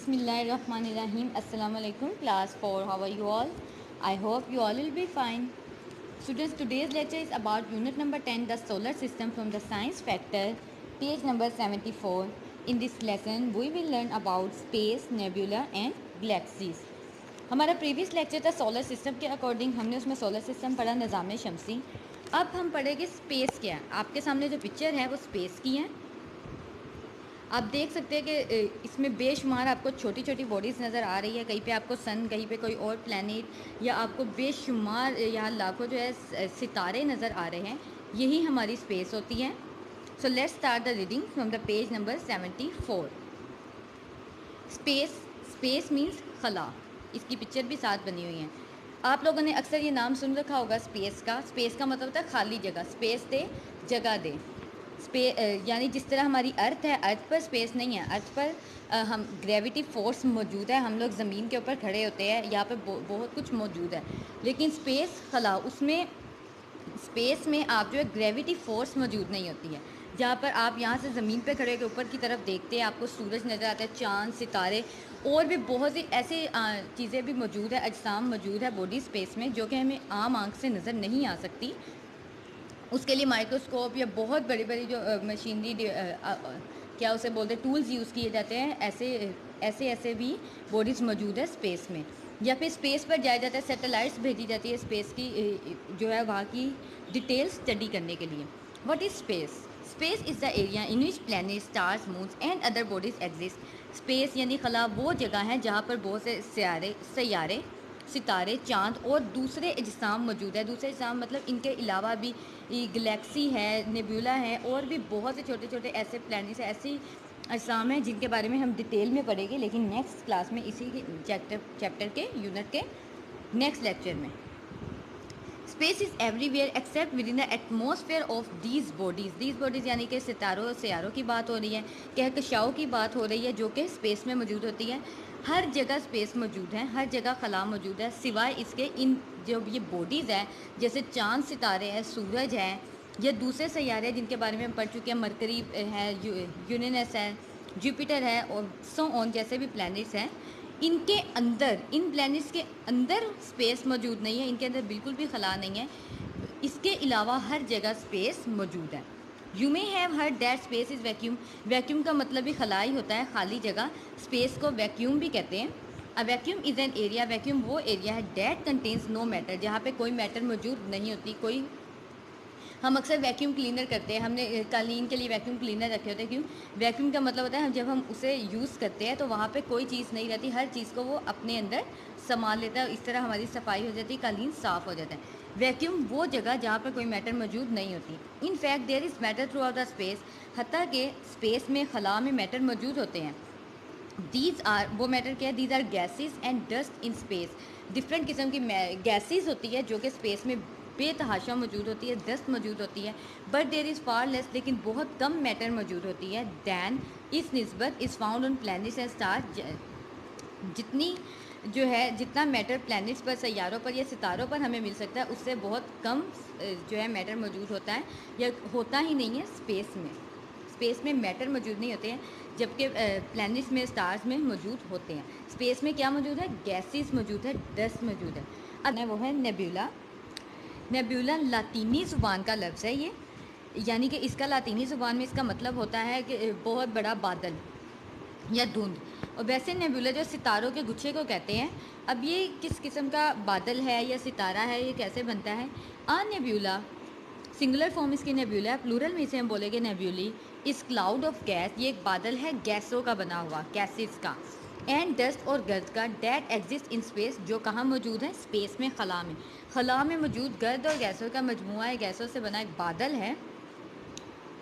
Bismillahirrahmanirrahim. Assalamu alaikum class 4. How are you all? I hope you all will be fine. Students, today's lecture is about unit number 10, the solar system, from the science factor, page number 74. In this lesson, we will learn about space, nebula and galaxies. हमारा previous lecture था solar system के according, हमने उसमें solar system पढ़ा, निज़ाम शमसी. अब हम पढ़ेंगे space क्या है. आपके सामने जो पिक्चर है वो स्पेस की है. आप देख सकते हैं कि इसमें बेशुमार आपको छोटी छोटी बॉडीज़ नज़र आ रही है. कहीं पे आपको सन, कहीं पे कोई और प्लैनेट, या आपको बेशुमार यहाँ लाखों जो है सितारे नज़र आ रहे हैं. यही हमारी स्पेस होती है. So let's start the reading from the page number 74. Space means खला. इसकी पिक्चर भी साथ बनी हुई है. आप लोगों ने अक्सर ये नाम सुन रखा होगा स्पेस का. स्पेस का मतलब होता है खाली जगह. स्पेस दे, जगह दे. यानी जिस तरह हमारी अर्थ है, अर्थ पर स्पेस नहीं है. अर्थ पर हम ग्रेविटी फोर्स मौजूद है. हम लोग ज़मीन के ऊपर खड़े होते हैं, यहाँ पे बहुत कुछ मौजूद है. लेकिन स्पेस खला, उसमें स्पेस में आप जो है ग्रेविटी फोर्स मौजूद नहीं होती है. जहाँ पर आप यहाँ से ज़मीन पे खड़े होकर ऊपर की तरफ देखते हैं, आपको सूरज नज़र आता है, चाँद, सितारे और भी बहुत सी ऐसी चीज़ें भी मौजूद है, अजसाम मौजूद है बॉडी स्पेस में, जो कि हमें आम आँख से नज़र नहीं आ सकती. उसके लिए माइक्रोस्कोप या बहुत बड़ी बड़ी जो मशीनरी क्या उसे बोलते हैं, टूल्स यूज़ किए जाते हैं. ऐसे भी बॉडीज़ मौजूद है स्पेस में. या फिर स्पेस पर जाया जाता है, सैटेलाइट्स भेजी जाती है स्पेस की जो है वहाँ की डिटेल स्टडी करने के लिए. What is space? Space is the area in which planet, stars, moons and other bodies exist. Space यानी खला वो जगह है जहाँ पर बहुत से सैयारे, सितारे, चाँद और दूसरे अजसाम मौजूद है. दूसरे अजसाम मतलब इनके अलावा भी गैलेक्सी है, नेबुला है, और भी बहुत से छोटे छोटे ऐसे प्लैनेट्स हैं, ऐसी अजसाम हैं जिनके बारे में हम डिटेल में पढ़ेंगे, लेकिन नेक्स्ट क्लास में, इसी के चैप्टर के यूनिट के नेक्स्ट लेक्चर में. Space is everywhere except within the atmosphere of these bodies यानी कि सितारों सैयारों की बात हो रही है, कहकशाओं की बात हो रही है, जो कि स्पेस में मौजूद होती है. हर जगह स्पेस मौजूद है, हर जगह खला मौजूद है, सिवाय इसके इन जो ये बॉडीज़ हैं, जैसे चाँद, सितारे हैं, सूरज है, या दूसरे सैयारे हैं जिनके बारे में हम पढ़ चुके हैं. मरकरी है, यूरेनस है, जुपिटर है, और सो ऑन जैसे भी प्लैनेट्स हैं. इनके अंदर, इन प्लैनेट्स के अंदर स्पेस मौजूद नहीं है. इनके अंदर बिल्कुल भी खला नहीं है. इसके अलावा हर जगह स्पेस मौजूद है. You may have heard that space is vacuum. Vacuum का मतलब भी खला ही होता है, खाली जगह. स्पेस को वैक्यूम भी कहते हैं. A vacuum is an area. Vacuum वो एरिया है डैट कंटेन्स नो मैटर, जहाँ पे कोई मैटर मौजूद नहीं होती. कोई हम अक्सर वैक्यूम क्लीनर करते हैं, हमने कालीन के लिए वैक्यूम क्लीनर रखे होते हैं. क्यों? वैक्यूम का मतलब होता है जब हम उसे यूज़ करते हैं तो वहाँ पे कोई चीज़ नहीं रहती, हर चीज़ को वो अपने अंदर संभाल लेता है. इस तरह हमारी सफाई हो जाती है, कालीन साफ़ हो जाता है. वैक्यूम वो जगह जहाँ पर कोई मैटर मौजूद नहीं होती. In fact there is matter throughout the space. हत्ता के स्पेस में, खला में मैटर मौजूद होते हैं. दीज आर, वो मैटर क्या है? These are gases and dust in space. Different किस्म की गैसेज होती है जो कि स्पेस में बेतहाशा मौजूद होती है, डस्ट मौजूद होती है. But there is far less, लेकिन बहुत कम मैटर मौजूद होती है. दैन इस निस्बत is found on planets and stars. जितनी जो है, जितना मैटर प्लैनेट्स पर, सैयारों पर या सितारों पर हमें मिल सकता है, उससे बहुत कम जो है मैटर मौजूद होता है, या होता ही नहीं है स्पेस में. स्पेस में मैटर मौजूद नहीं होते हैं, जबकि प्लैनेट्स में, स्टार्स में मौजूद होते हैं. स्पेस में क्या मौजूद है? गैसेस मौजूद है, डस्ट मौजूद है. अब वो है नेबुला. नेबुला लातीनी ज़ुबान का लफ्ज़ है ये, यानी कि इसका लातीनी ज़ुबान में इसका मतलब होता है कि बहुत बड़ा बादल या धुंध. और वैसे नेबुला जो सितारों के गुच्छे को कहते हैं. अब ये किस किस्म का बादल है या सितारा है, ये कैसे बनता है? आ नेबुला, सिंगुलर फॉर्म इसकी नेबुला है, प्लूरल में इसे हम बोलेंगे नेबुली. इस क्लाउड ऑफ गैस, ये एक बादल है गैसों का बना हुआ, गैसेस का. एंड डस्ट और गर्द का, डैट एग्जिस्ट इन स्पेस, जो कहाँ मौजूद है? स्पेस में, खला में. खला में मौजूद गर्द और गैसों का मजमुआ है, गैसों से बना एक बादल है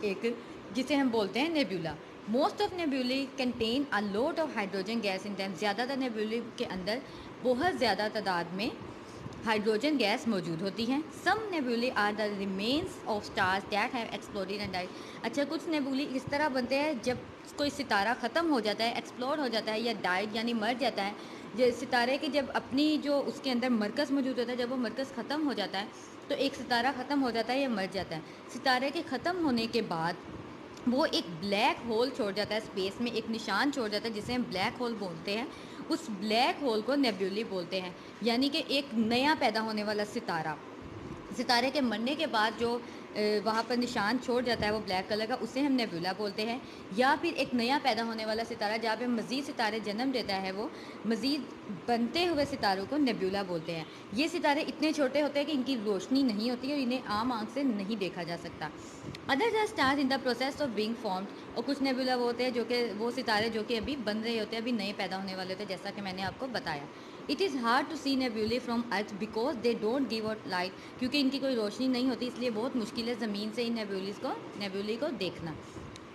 एक, जिसे हम बोलते हैं nebula. Most of nebulae contain a lot of hydrogen gas in them. ज़्यादातर नेबुली के अंदर बहुत ज़्यादा तादाद में हाइड्रोजन गैस मौजूद होती हैं. Some nebulae are the remains of stars that have exploded and died. अच्छा, कुछ नेबुली इस तरह बनते हैं जब कोई सितारा ख़त्म हो जाता है, एक्सप्लोड हो जाता है, या डाइड यानी मर जाता है. जो सितारे की जब अपनी जो उसके अंदर मरकज़ मौजूद होता है, जब वो मरकज़ ख़त्म हो जाता है तो एक सितारा ख़त्म हो जाता है या मर जाता है. सितारे के ख़त्म होने के बाद वो एक ब्लैक होल छोड़ जाता है स्पेस में, एक निशान छोड़ जाता है जिसे हम ब्लैक होल बोलते हैं। उस ब्लैक होल को नेबुली बोलते हैं, यानी कि एक नया पैदा होने वाला सितारा। सितारे के मरने के बाद जो वहाँ पर निशान छोड़ जाता है वो ब्लैक कलर का, उसे हम नेबुला बोलते हैं। या फिर एक नया पैदा होने वाला सितारा जहाँ पे मज़ीद सितारे जन्म देता है, वो मज़ीद बनते हुए सितारों को नेबुला बोलते हैं। ये सितारे इतने छोटे होते हैं कि इनकी रोशनी नहीं होती और इन्हें आम आँख से नहीं देखा जा सकता। Other are stars in the process of being formed, और कुछ नेबुला वो होते हैं जो कि वो सितारे जो कि अभी बन रहे होते हैं, अभी नए पैदा होने वाले होते हैं, जैसा कि मैंने आपको बताया। It is hard to see nebulae from earth because they don't give out light, क्योंकि इनकी कोई रोशनी नहीं होती, इसलिए बहुत मुश्किल है ज़मीन से इन नेबुली को देखना।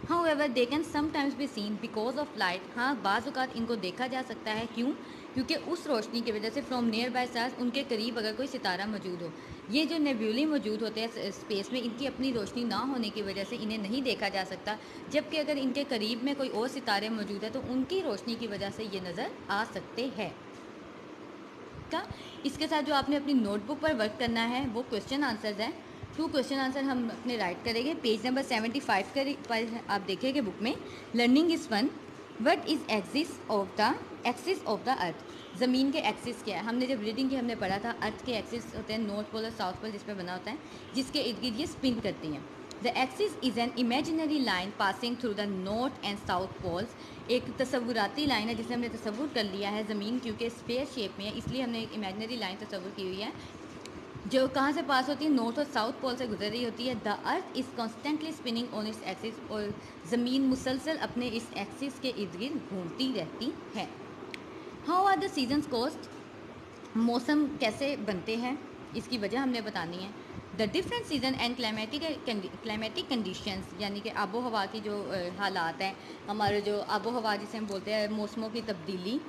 However, they can sometimes be seen because of light. हाँ, बाज़ औक़ात इनको देखा जा सकता है। क्यों? क्योंकि उस रोशनी की वजह से फ्रॉम नियर बाय स्टार्स, उनके करीब अगर कोई सितारा मौजूद हो। ये जो नेबुले मौजूद होते हैं स्पेस में, इनकी अपनी रोशनी ना होने की वजह से इन्हें नहीं देखा जा सकता, जबकि अगर इनके करीब में कोई और सितारे मौजूद है तो उनकी रोशनी की वजह से ये नज़र आ सकते हैं। का इसके साथ जो आपने अपनी नोटबुक पर वर्क करना है वो क्वेश्चन आंसर्स हैं। 2 क्वेश्चन आंसर हम अपने राइट करेंगे। पेज नंबर 75 पर आप देखेंगे बुक में, learning is fun, what is axis of the earth. ज़मीन के एक्सिस क्या है? हमने जब रीडिंग की हमने पढ़ा था, अर्थ के एक्सिस होते हैं नॉर्थ पोल और साउथ पोल, जिस पर बना होता है, जिसके इर्द गिर्द ये स्पिन करती हैं। The axis is an imaginary line passing through the north and south poles. एक तसव्वुराती लाइन है जिसे हमने तसव्वुर कर लिया है, ज़मीन क्योंकि स्फेयर शेप में है इसलिए हमने एक इमेजिनरी लाइन तसव्वुर की हुई है, जो कहाँ से पास होती है? नॉर्थ और साउथ पोल से गुजर रही होती है। The earth is constantly spinning on its axis, और ज़मीन मुसलसल अपने इस एक्सिस के इर्द गिर्द घूमती रहती है। How are the seasons caused? मौसम कैसे बनते हैं, इसकी वजह हमने बतानी है। The different season and climatic conditions, यानी कि आबो हवा की जो हालात हैं, हमारे जो आबो हवा जिसे हम बोलते हैं मौसमों की तब्दीली,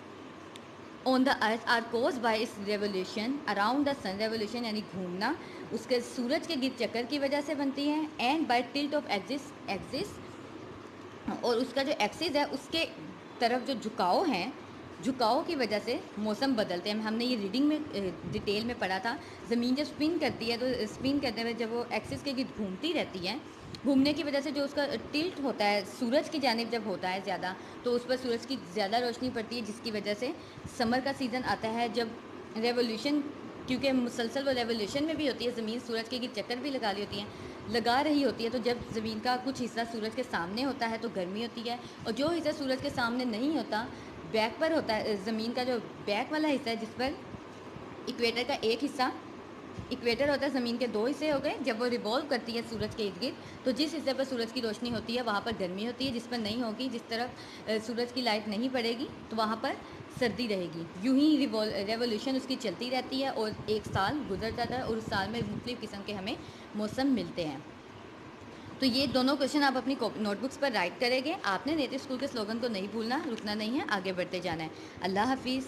on the earth are cause by this revolution around the sun. Revolution यानी घूमना, उसके सूरज के गिर्द चक्कर की वजह से बनती हैं। And by tilt of axis, और उसका जो एक्सिस है उसके तरफ जो झुकाव हैं, झुकाव की वजह से मौसम बदलते हैं। हमने ये रीडिंग में डिटेल में पढ़ा था। ज़मीन जब स्पिन करती है तो स्पिन करते हुए जब वो एक्सिस के गिर्द घूमती रहती है, घूमने की वजह से जो उसका टिल्ट होता है सूरज की जानिब जब होता है ज़्यादा, तो उस पर सूरज की ज़्यादा रोशनी पड़ती है, जिसकी वजह से समर का सीज़न आता है जब रेवोल्यूशन, क्योंकि मुसलसल वो रेवोल्यूशन में भी होती है, ज़मीन सूरज के गिर्द चक्कर भी लगा रही होती है, तो जब ज़मीन का कुछ हिस्सा सूरज के सामने होता है तो गर्मी होती है, और जो हिस्सा सूरज के सामने नहीं होता, बैक पर होता है, ज़मीन का जो बैक वाला हिस्सा है जिस पर इक्वेटर का एक हिस्सा, इक्वेटर होता है, ज़मीन के 2 हिस्से हो गए, जब वो रिवॉल्व करती है सूरज के इर्द गिर्द, तो जिस हिस्से पर सूरज की रोशनी होती है वहाँ पर गर्मी होती है, जिस पर नहीं होगी, जिस तरफ सूरज की लाइट नहीं पड़ेगी तो वहाँ पर सर्दी रहेगी। यूं ही रेवोल्यूशन उसकी चलती रहती है और एक साल गुजर जाता है और उस साल में मुख्तलिफ़ किस्म के हमें मौसम मिलते हैं। तो ये दोनों क्वेश्चन आप अपनी नोटबुक्स पर राइट करेंगे। आपने नेटिव स्कूल के स्लोगन को नहीं भूलना, रुकना नहीं है, आगे बढ़ते जाना है। अल्लाह हाफिज़।